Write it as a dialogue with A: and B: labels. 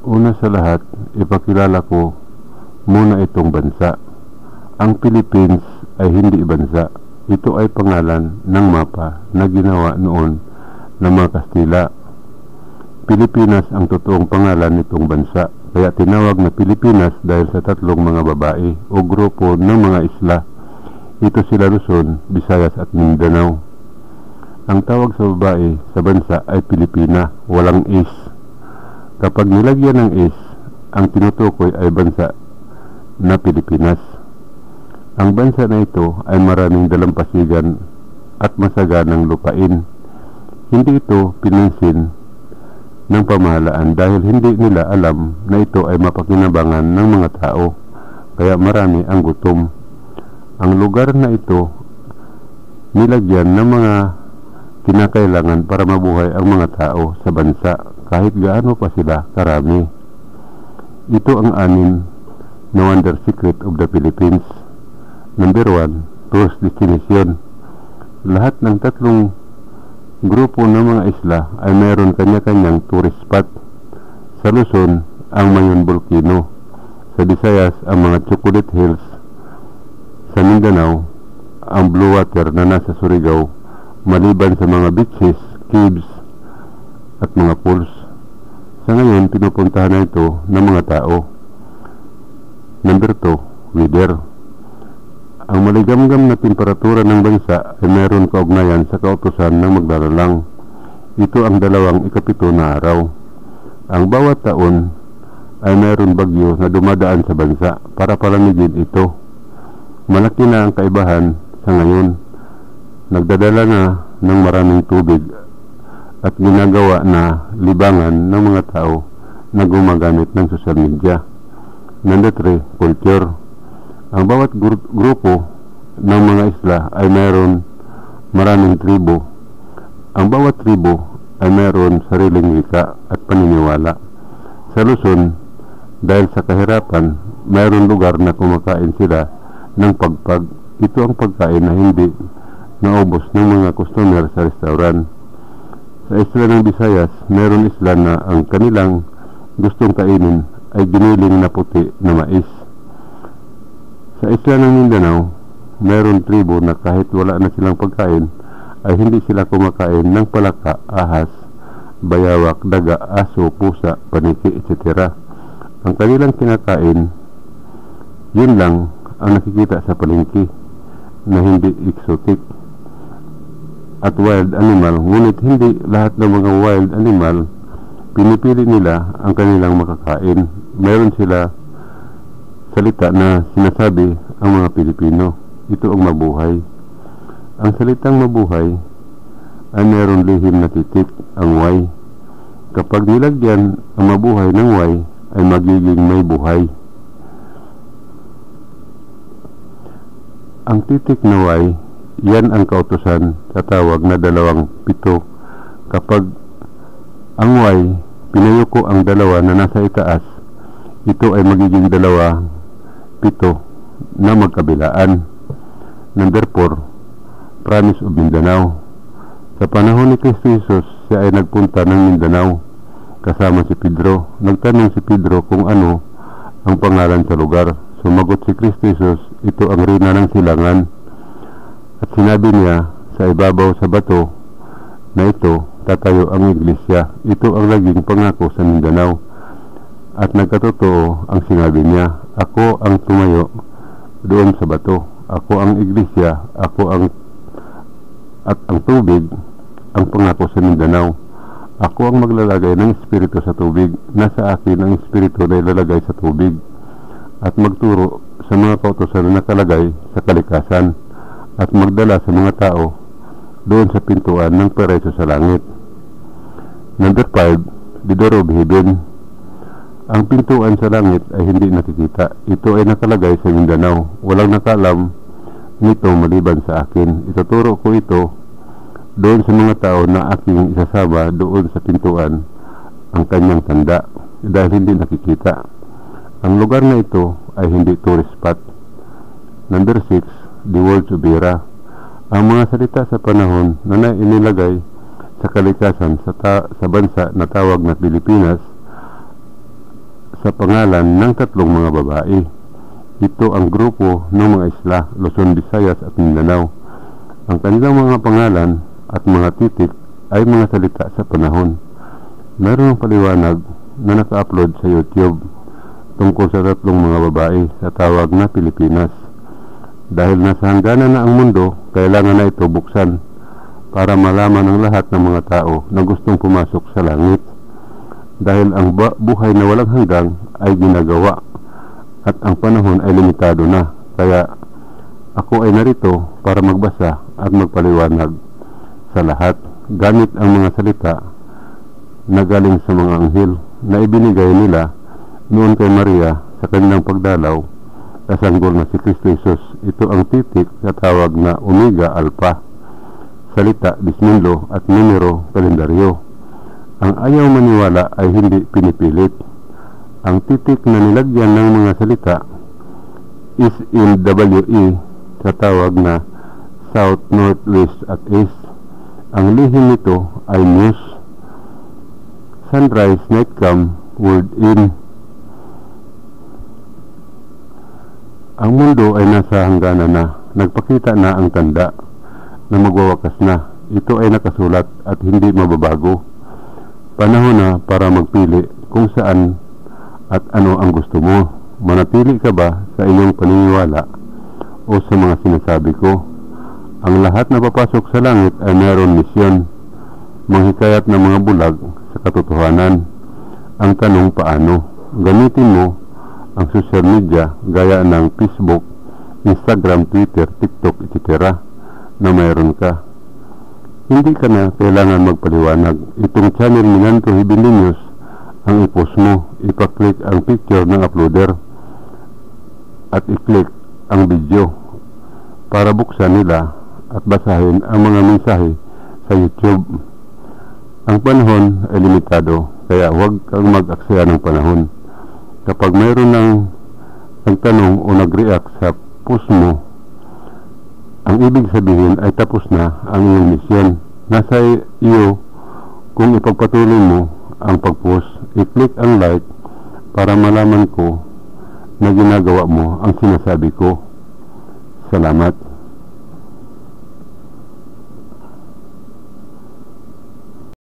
A: Una sa lahat, ipakilala ko muna itong bansa. Ang Philippines ay hindi bansa. Ito ay pangalan ng mapa na ginawa noon ng mga Kastila. Pilipinas ang totoong pangalan nitong bansa, kaya tinawag na Pilipinas dahil sa tatlong mga babae o grupo ng mga isla. Ito sila Luzon, Visayas at Mindanao. Ang tawag sa babae sa bansa ay Pilipina, walang is. Kapag nilagyan ng is, ang tinutukoy ay bansa na Pilipinas. Ang bansa na ito ay maraming dalampasigan at masaganang lupain. Hindi ito pinansin ng pamahalaan dahil hindi nila alam na ito ay mapakinabangan ng mga tao, kaya marami ang gutom. Ang lugar na ito nilagyan ng mga kinakailangan para mabuhay ang mga tao sa bansa kahit gaano pa sila karami. Ito ang 6 na wonder secret of the Philippines. Number 1, tourist destination. Lahat ng tatlong grupo ng mga isla ay mayroon kanya-kanyang tourist spot. Sa Luzon, ang Mayon Volcano. Sa Visayas, ang mga Chocolate Hills. Sa Mindanao, ang Blue Water na nasa Surigao, maliban sa mga beaches, caves, at mga pools. Sa ngayon, pinupuntahan na ito ng mga tao. Number 2, weather. Ang maligamgam na temperatura ng bansa ay mayroon kaugnayan sa kautusan ng maglalalang. Ito ang 27 na araw. Ang bawat taon ay mayroon bagyo na dumadaan sa bansa para palamigin ito. Malaki na ang kaibahan sa ngayon. Nagdadala na ng maraming tubig at ginagawa na libangan ng mga tao na gumagamit ng social media. Number 3, culture. Ang bawat grupo ng mga isla ay mayroon maraming tribo. Ang bawat tribo ay mayroon sariling wika at paniniwala. Sa Luzon, dahil sa kahirapan, mayroon lugar na kumakain sila ng pagpag. Ito ang pagkain na hindi naubos ng mga customer sa restaurant. Sa isla ng Visayas, mayroon isla na ang kanilang gustong kainin ay giniling na puti na mais. Sa isla ng Mindanao, mayroon tribo na kahit wala na silang pagkain ay hindi sila kumakain ng palaka, ahas, bayawak, daga, aso, pusa, paniki, etc. Ang kanilang kinakain, yun lang ang nakikita sa palengke na hindi exotic at wild animal, ngunit hindi lahat ng mga wild animal pinipili nila ang kanilang makakain. Meron sila salita na sinasabi ang mga Pilipino. Ito ang mabuhay. Ang salitang mabuhay ay meron lihim na titik, ang Y. Kapag nilagyan ang mabuhay ng Y ay magiging may buhay. Ang titik na Y, yan ang kautusan sa tawag na 27. Kapag ang Y, pinayuko ang 2 na nasa itaas, ito ay magiging 27 na magkabilaan. Number 4, Promise of Mindanao. Sa panahon ni Kristo Jesus, siya ay nagpunta ng Mindanao kasama si Pedro. Nagtanong si Pedro kung ano ang pangalan sa lugar. Sumagot si Kristo Jesus, ito ang rina ng silangan. At sinabi niya, sa ibabaw sa bato na ito, tatayo ang iglesia. Ito ang naging pangako sa Mindanao. At nagkatotoo ang sinabi niya, ako ang tumayo doon sa bato. Ako ang iglesia, ang tubig, ang pangako sa Mindanao. Ako ang maglalagay ng espiritu sa tubig. Nasa akin ang espiritu na ilalagay sa tubig at magturo sa mga kautusan na nakalagay sa kalikasan at magdala sa mga tao doon sa pintuan ng paradise sa langit. Number 5, the door of heaven. Ang pintuan sa langit ay hindi nakikita. Ito ay nakalagay sa Mindanao. Walang nakaalam nito maliban sa akin. Ituturo ko ito doon sa mga tao na aking isasama doon sa pintuan ang kanyang tanda dahil hindi nakikita. Ang lugar na ito ay hindi tourist spot. Number 6, the words of era. Ang mga salita sa panahon na inilagay sa kalikasan sa bansa na tawag na Pilipinas sa pangalan ng 3 mga babae. Ito ang grupo ng mga isla, Luzon, Visayas at Mindanao. Ang kanilang mga pangalan at mga titik ay mga salita sa panahon. Mayroong paliwanag na naka-upload sa YouTube tungkol sa 3 mga babae sa tawag na Pilipinas. Dahil nasa hangganan na ang mundo, kailangan na ito buksan para malaman ng lahat ng mga tao na gustong pumasok sa langit. Dahil ang buhay na walang hanggang ay ginagawa at ang panahon ay limitado na. Kaya ako ay narito para magbasa at magpaliwanag sa lahat gamit ang mga salita na galing sa mga anghel na ibinigay nila noon kay Maria sa kanilang pagdalaw sa sanggol na si Kristo Jesus. Ito ang titik na tawag na Omega Alpha, salita, dismilo at numero, kalendaryo. Ang ayaw maniwala ay hindi pinipilit. Ang titik na nilagyan ng mga salita is in WE sa tawag na South, North, West at East. Ang lihim nito ay news, sunrise, night come, word in. Ang mundo ay nasa hangganan na. Nagpakita na ang tanda na magwawakas na. Ito ay nakasulat at hindi mababago. Panahon na para magpili kung saan at ano ang gusto mo. Manatili ka ba sa iyong paniniwala o sa mga sinasabi ko? Ang lahat na papasok sa langit ay mayroon misyon, manghikayat ng mga bulag sa katotohanan. Ang tanong, paano? Gamitin mo ang social media gaya ng Facebook, Instagram, Twitter, TikTok, etc. na mayroon ka. Hindi ka na kailangan magpaliwanag. Itong channel ni Nanto Hibilinews ang i-post mo. Ipa-click ang picture ng uploader at i-click ang video para buksan nila at basahin ang mga mensahe sa YouTube. Ang panahon ay limitado, kaya huwag kang mag-aksaya ng panahon. Kapag mayroon ng nagtanong o nag-react sa post mo, ang ibig sabihin ay tapos na ang iyong misyon. Nasa iyo kung ipagpatuloy mo ang pag-post. I-click ang like para malaman ko na ginagawa mo ang sinasabi ko. Salamat.